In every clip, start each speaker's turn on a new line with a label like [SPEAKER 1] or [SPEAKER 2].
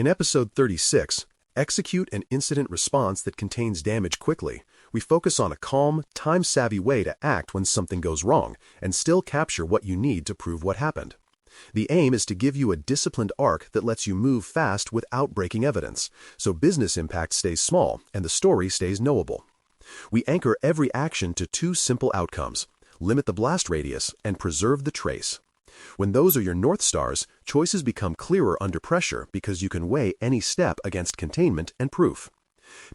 [SPEAKER 1] In episode 36, Execute an Incident Response that Contains Damage Quickly, we focus on a calm, time-savvy way to act when something goes wrong and still capture what you need to prove what happened. The aim is to give you a disciplined arc that lets you move fast without breaking evidence, so business impact stays small and the story stays knowable. We anchor every action to two simple outcomes: limit the blast radius and preserve the trace. When those are your North Stars, choices become clearer under pressure because you can weigh any step against containment and proof.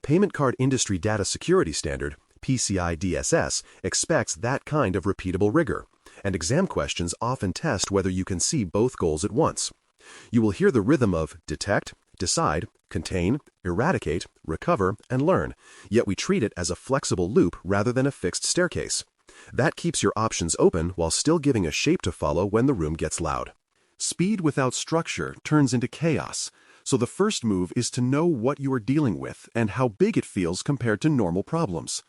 [SPEAKER 1] Payment Card Industry Data Security Standard, PCI DSS, expects that kind of repeatable rigor, and exam questions often test whether you can see both goals at once. You will hear the rhythm of detect, decide, contain, eradicate, recover, and learn, yet we treat it as a flexible loop rather than a fixed staircase. That keeps your options open while still giving a shape to follow when the room gets loud. Speed without structure turns into chaos, so the first move is to know what you are dealing with and how big it feels compared to normal problems.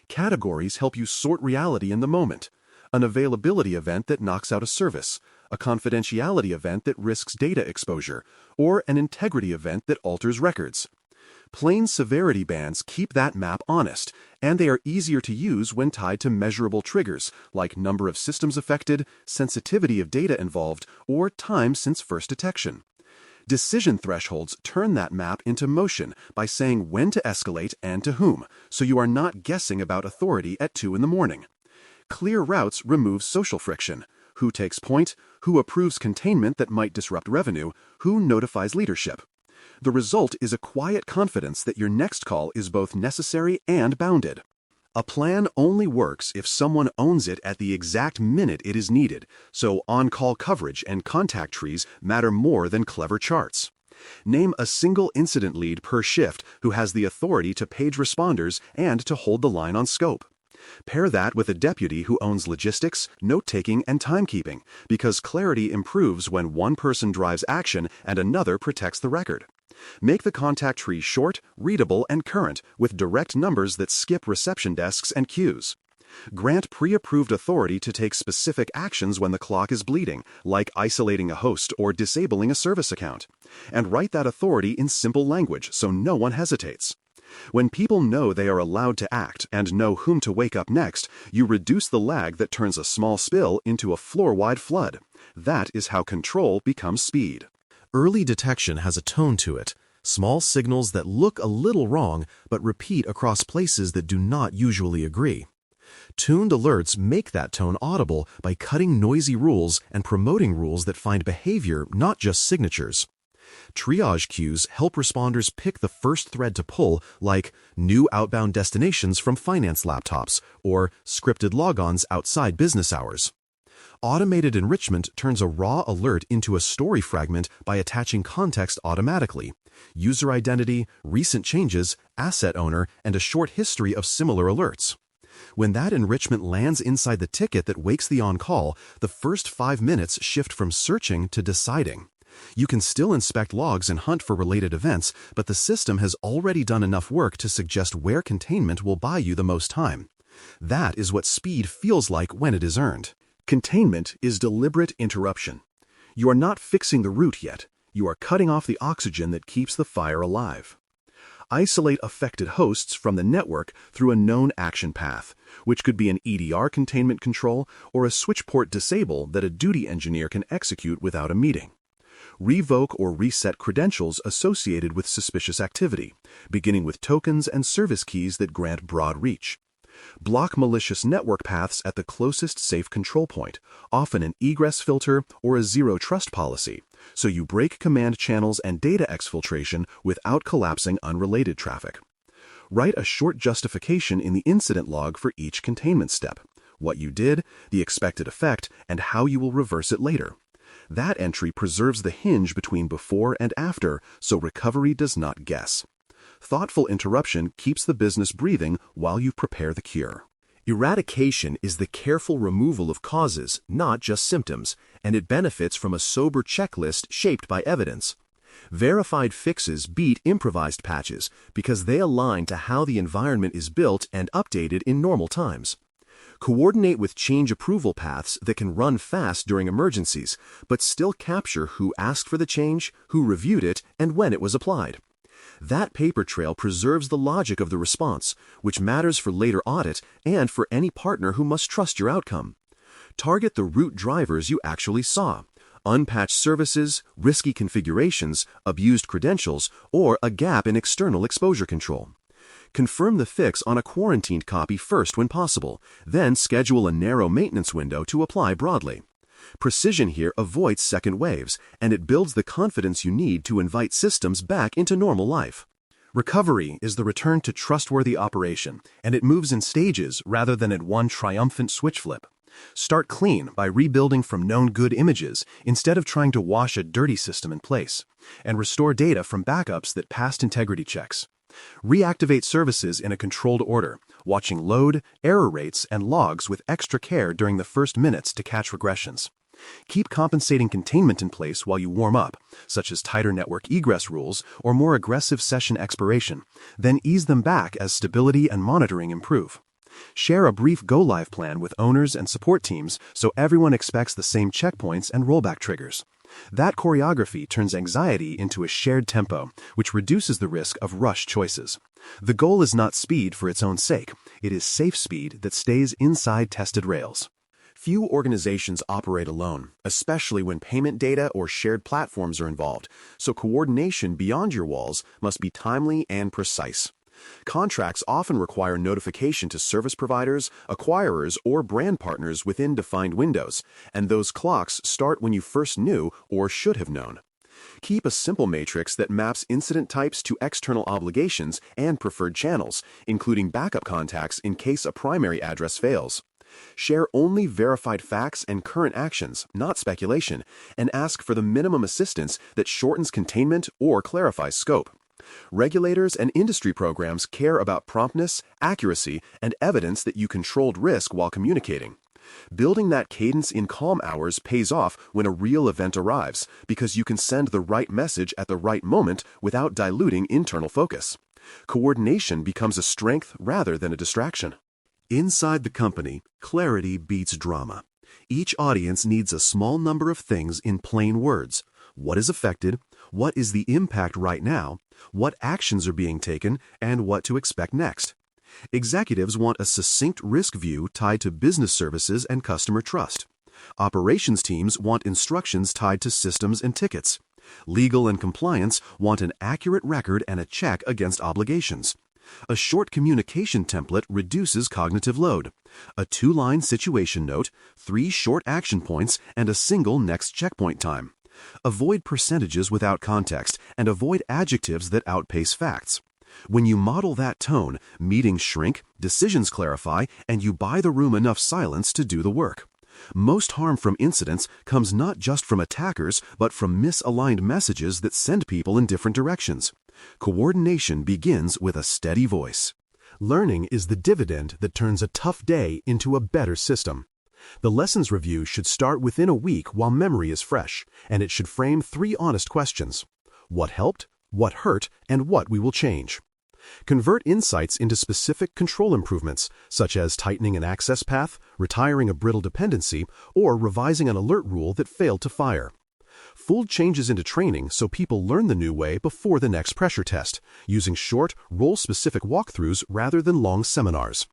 [SPEAKER 1] Categories help you sort reality in the moment: an availability event that knocks out a service, a confidentiality event that risks data exposure, or an integrity event that alters records. Plain severity bands keep that map honest, and they are easier to use when tied to measurable triggers like number of systems affected, sensitivity of data involved, or time since first detection. Decision thresholds turn that map into motion by saying when to escalate and to whom, so you are not guessing about authority at 2 in the morning. Clear routes remove social friction: who takes point, who approves containment that might disrupt revenue, who notifies leadership. The result is a quiet confidence that your next call is both necessary and bounded. A plan only works if someone owns it at the exact minute it is needed, so on-call coverage and contact trees matter more than clever charts. Name a single incident lead per shift who has the authority to page responders and to hold the line on scope. Pair that with a deputy who owns logistics, note-taking, and timekeeping, because clarity improves when one person drives action and another protects the record. Make the contact tree short, readable, and current, with direct numbers that skip reception desks and queues. Grant pre-approved authority to take specific actions when the clock is bleeding, like isolating a host or disabling a service account. And write that authority in simple language so no one hesitates. When people know they are allowed to act and know whom to wake up next, you reduce the lag that turns a small spill into a floor-wide flood. That is how control becomes speed. Early detection has a tone to it: small signals that look a little wrong but repeat across places that do not usually agree. Tuned alerts make that tone audible by cutting noisy rules and promoting rules that find behavior, not just signatures. Triage queues help responders pick the first thread to pull, like new outbound destinations from finance laptops or scripted logons outside business hours. Automated enrichment turns a raw alert into a story fragment by attaching context automatically: user identity, recent changes, asset owner, and a short history of similar alerts. When that enrichment lands inside the ticket that wakes the on-call, the first 5 minutes shift from searching to deciding. You can still inspect logs and hunt for related events, but the system has already done enough work to suggest where containment will buy you the most time. That is what speed feels like when it is earned. Containment is deliberate interruption. You are not fixing the root yet. You are cutting off the oxygen that keeps the fire alive. Isolate affected hosts from the network through a known action path, which could be an EDR containment control or a switch port disable that a duty engineer can execute without a meeting. Revoke or reset credentials associated with suspicious activity, beginning with tokens and service keys that grant broad reach. Block malicious network paths at the closest safe control point, often an egress filter or a zero trust policy, so you break command channels and data exfiltration without collapsing unrelated traffic. Write a short justification in the incident log for each containment step: what you did, the expected effect, and how you will reverse it later. That entry preserves the hinge between before and after, so recovery does not guess. Thoughtful interruption keeps the business breathing while you prepare the cure. Eradication is the careful removal of causes, not just symptoms, and it benefits from a sober checklist shaped by evidence. Verified fixes beat improvised patches because they align to how the environment is built and updated in normal times. Coordinate with change approval paths that can run fast during emergencies, but still capture who asked for the change, who reviewed it, and when it was applied. That paper trail preserves the logic of the response, which matters for later audit and for any partner who must trust your outcome. Target the root drivers you actually saw: unpatched services, risky configurations, abused credentials, or a gap in external exposure control. Confirm the fix on a quarantined copy first when possible, then schedule a narrow maintenance window to apply broadly. Precision here avoids second waves, and it builds the confidence you need to invite systems back into normal life. Recovery is the return to trustworthy operation, and it moves in stages rather than at one triumphant switch flip. Start clean by rebuilding from known good images instead of trying to wash a dirty system in place, and restore data from backups that passed integrity checks. Reactivate services in a controlled order, watching load, error rates, and logs with extra care during the first minutes to catch regressions. Keep compensating containment in place while you warm up, such as tighter network egress rules or more aggressive session expiration, then ease them back as stability and monitoring improve. Share a brief go-live plan with owners and support teams so everyone expects the same checkpoints and rollback triggers. That choreography turns anxiety into a shared tempo, which reduces the risk of rush choices. The goal is not speed for its own sake. It is safe speed that stays inside tested rails. Few organizations operate alone, especially when payment data or shared platforms are involved, so coordination beyond your walls must be timely and precise. Contracts often require notification to service providers, acquirers, or brand partners within defined windows, and those clocks start when you first knew or should have known. Keep a simple matrix that maps incident types to external obligations and preferred channels, including backup contacts in case a primary address fails. Share only verified facts and current actions, not speculation, and ask for the minimum assistance that shortens containment or clarifies scope. Regulators and industry programs care about promptness, accuracy, and evidence that you controlled risk while communicating. Building that cadence in calm hours pays off when a real event arrives, because you can send the right message at the right moment without diluting internal focus. Coordination becomes a strength rather than a distraction. Inside the company, clarity beats drama. Each audience needs a small number of things in plain words. What is affected? What is the impact right now? What actions are being taken? And what to expect next? Executives want a succinct risk view tied to business services and customer trust. Operations teams want instructions tied to systems and tickets. Legal and compliance want an accurate record and a check against obligations. A short communication template reduces cognitive load. A 2-line situation note, 3 short action points, and a single next checkpoint time. Avoid percentages without context, and avoid adjectives that outpace facts. When you model that tone, meetings shrink, decisions clarify, and you buy the room enough silence to do the work. Most harm from incidents comes not just from attackers, but from misaligned messages that send people in different directions. Coordination begins with a steady voice. Learning is the dividend that turns a tough day into a better system. The lessons review should start within a week while memory is fresh, and it should frame 3 honest questions: what helped, what hurt, and what we will change. Convert insights into specific control improvements, such as tightening an access path, retiring a brittle dependency, or revising an alert rule that failed to fire. Fold changes into training so people learn the new way before the next pressure test, using short, role-specific walkthroughs rather than long seminars.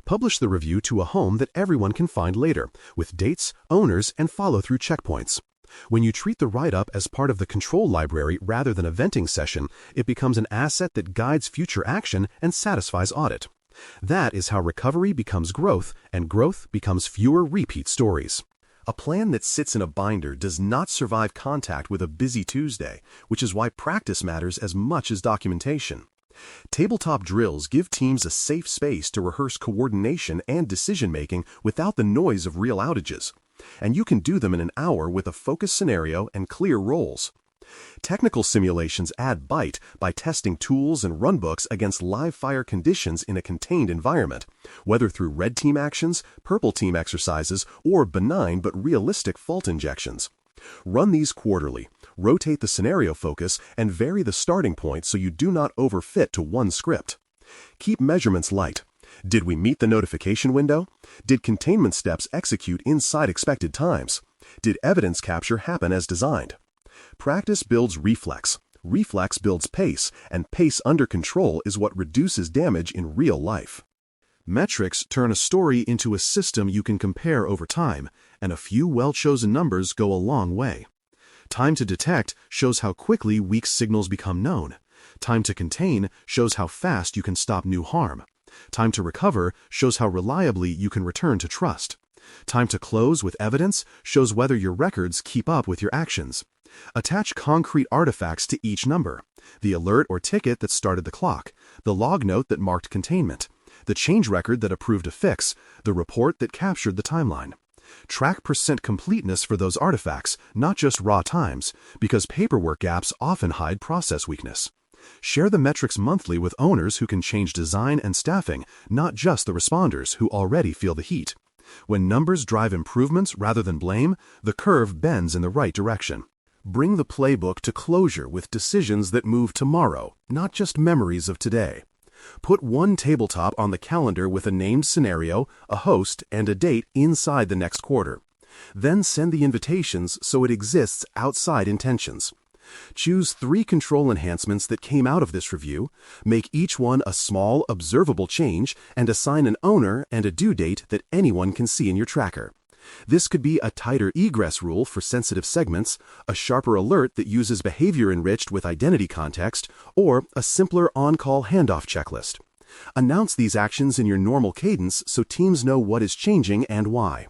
[SPEAKER 1] Publish the review to a home that everyone can find later, with dates, owners, and follow-through checkpoints. When you treat the write-up as part of the control library rather than a venting session, it becomes an asset that guides future action and satisfies audit. That is how recovery becomes growth, and growth becomes fewer repeat stories. A plan that sits in a binder does not survive contact with a busy Tuesday, which is why practice matters as much as documentation. Tabletop drills give teams a safe space to rehearse coordination and decision-making without the noise of real outages. And you can do them in an hour with a focused scenario and clear roles. Technical simulations add bite by testing tools and runbooks against live fire conditions in a contained environment, whether through red team actions, purple team exercises, or benign but realistic fault injections. Run these quarterly, rotate the scenario focus, and vary the starting point so you do not overfit to one script. Keep measurements light. Did we meet the notification window? Did containment steps execute inside expected times? Did evidence capture happen as designed? Practice builds reflex. Reflex builds pace, and pace under control is what reduces damage in real life. Metrics turn a story into a system you can compare over time, and a few well-chosen numbers go a long way. Time to detect shows how quickly weak signals become known. Time to contain shows how fast you can stop new harm. Time to recover shows how reliably you can return to trust. Time to close with evidence shows whether your records keep up with your actions. Attach concrete artifacts to each number: the alert or ticket that started the clock, the log note that marked containment, the change record that approved a fix, the report that captured the timeline. Track percent completeness for those artifacts, not just raw times, because paperwork gaps often hide process weakness. Share the metrics monthly with owners who can change design and staffing, not just the responders who already feel the heat. When numbers drive improvements rather than blame, the curve bends in the right direction. Bring the playbook to closure with decisions that move tomorrow, not just memories of today. Put one tabletop on the calendar with a named scenario, a host, and a date inside the next quarter. Then send the invitations so it exists outside intentions. Choose 3 control enhancements that came out of this review, make each one a small, observable change, and assign an owner and a due date that anyone can see in your tracker. This could be a tighter egress rule for sensitive segments, a sharper alert that uses behavior enriched with identity context, or a simpler on-call handoff checklist. Announce these actions in your normal cadence so teams know what is changing and why.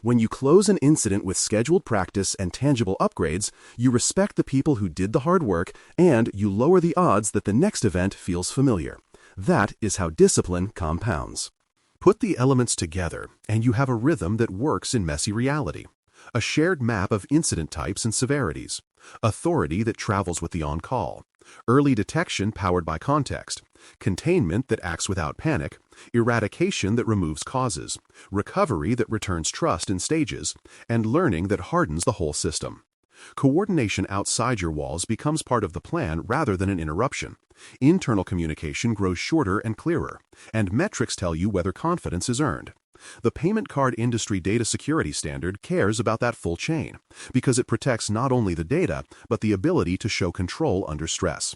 [SPEAKER 1] When you close an incident with scheduled practice and tangible upgrades, you respect the people who did the hard work, and you lower the odds that the next event feels familiar. That is how discipline compounds. Put the elements together, and you have a rhythm that works in messy reality. A shared map of incident types and severities. Authority that travels with the on-call. Early detection powered by context. Containment that acts without panic. Eradication that removes causes. Recovery that returns trust in stages. And learning that hardens the whole system. Coordination outside your walls becomes part of the plan rather than an interruption. Internal communication grows shorter and clearer, and metrics tell you whether confidence is earned. The payment card industry data security standard cares about that full chain, because it protects not only the data, but the ability to show control under stress.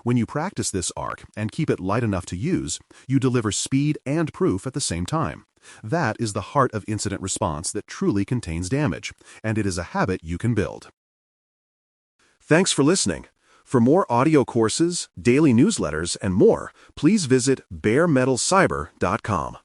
[SPEAKER 1] When you practice this arc and keep it light enough to use, you deliver speed and proof at the same time. That is the heart of incident response that truly contains damage, and it is a habit you can build. Thanks for listening. For more audio courses, daily newsletters, and more, please visit baremetalcyber.com.